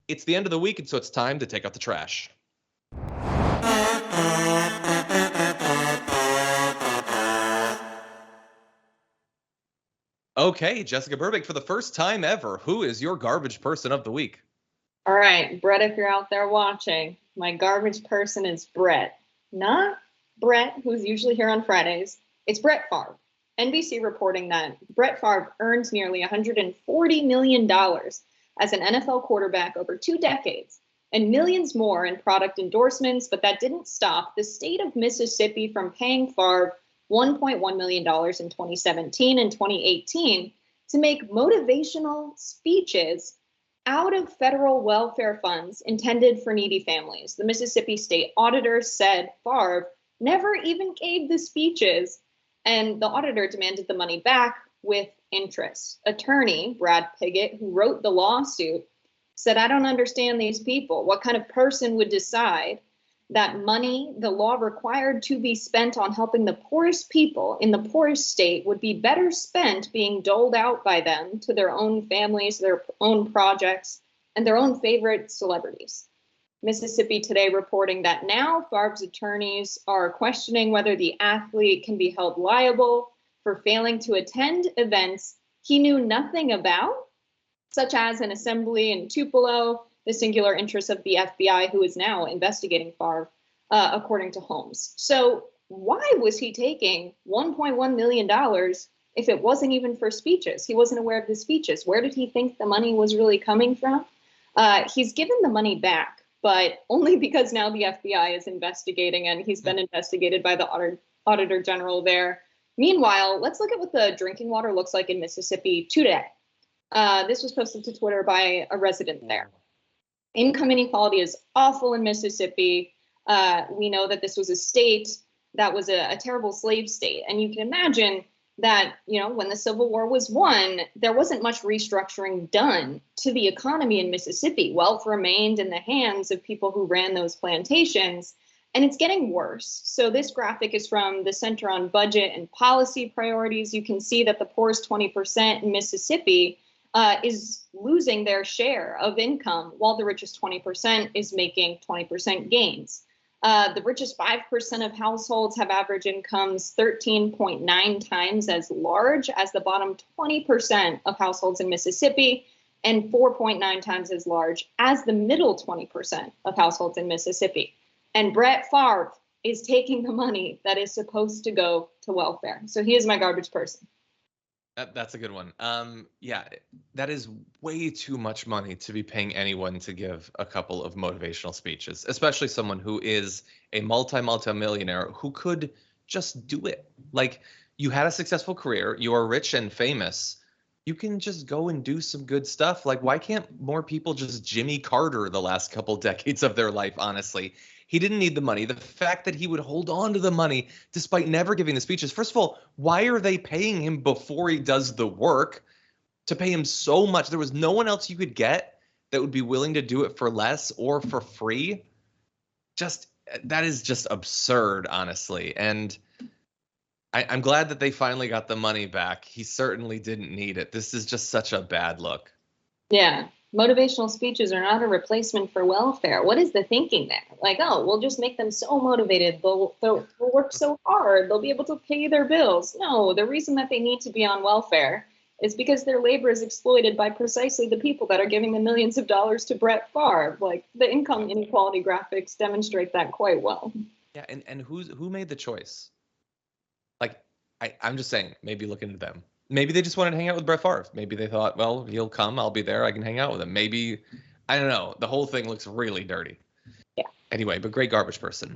It's the end of the week, and so it's time to take out the trash. Okay, Jessica Burbank, for the first time ever, who is your garbage person of the week? All right, Brett, if you're out there watching, my garbage person is Brett. Not Brett, who's usually here on Fridays. It's Brett Favre. NBC reporting that Brett Favre earns nearly $140 million as an NFL quarterback over 2 decades and millions more in product endorsements, but that didn't stop the state of Mississippi from paying Favre $1.1 million in 2017 and 2018 to make motivational speeches out of federal welfare funds intended for needy families. The Mississippi state auditor said Favre never even gave the speeches, and the auditor demanded the money back with interest. Attorney Brad Pigott, who wrote the lawsuit, said, "I don't understand these people. What kind of person would decide that money the law required to be spent on helping the poorest people in the poorest state would be better spent being doled out by them to their own families, their own projects, and their own favorite celebrities?" Mississippi Today reporting that now Favre's attorneys are questioning whether the athlete can be held liable for failing to attend events he knew nothing about, such as an assembly in Tupelo, the singular interest of the FBI, who is now investigating Favre, according to Holmes. So why was he taking $1.1 million if it wasn't even for speeches? He wasn't aware of the speeches. Where did he think the money was really coming from? He's given the money back, but only because now the FBI is investigating, and he's been investigated by the Auditor General there. Meanwhile, let's look at what the drinking water looks like in Mississippi today. This was posted to Twitter by a resident there. Income inequality is awful in Mississippi. We know that this was a state that was a terrible slave state. And you can imagine that, when the Civil War was won, there wasn't much restructuring done to the economy in Mississippi. Wealth remained in the hands of people who ran those plantations, and it's getting worse. So this graphic is from the Center on Budget and Policy Priorities. You can see that the poorest 20% in Mississippi is losing their share of income, while the richest 20% is making 20% gains. The richest 5% of households have average incomes 13.9 times as large as the bottom 20% of households in Mississippi, and 4.9 times as large as the middle 20% of households in Mississippi. And Brett Favre is taking the money that is supposed to go to welfare. So he is my garbage person. That's a good one. Yeah, that is way too much money to be paying anyone to give a couple of motivational speeches, especially someone who is a multi-millionaire who could just do it. Like, you had a successful career, you are rich and famous, you can just go and do some good stuff. Like, why can't more people just Jimmy Carter the last couple decades of their life, honestly? He didn't need the money. The fact that he would hold on to the money despite never giving the speeches. First of all, why are they paying him before he does the work to pay him so much? There was no one else you could get that would be willing to do it for less or for free. That is just absurd, honestly. And I'm glad that they finally got the money back. He certainly didn't need it. This is just such a bad look. Yeah. Motivational speeches are not a replacement for welfare. What is the thinking there? Like, oh, we'll just make them so motivated. They'll work so hard. They'll be able to pay their bills. No, the reason that they need to be on welfare is because their labor is exploited by precisely the people that are giving the millions of dollars to Brett Favre. Like, the income inequality graphics demonstrate that quite well. Yeah, and who made the choice? Like, I'm just saying, maybe look into them. Maybe they just wanted to hang out with Brett Favre. Maybe they thought, well, he'll come, I'll be there, I can hang out with him. Maybe, I don't know. The whole thing looks really dirty. Yeah. Anyway, but great garbage person.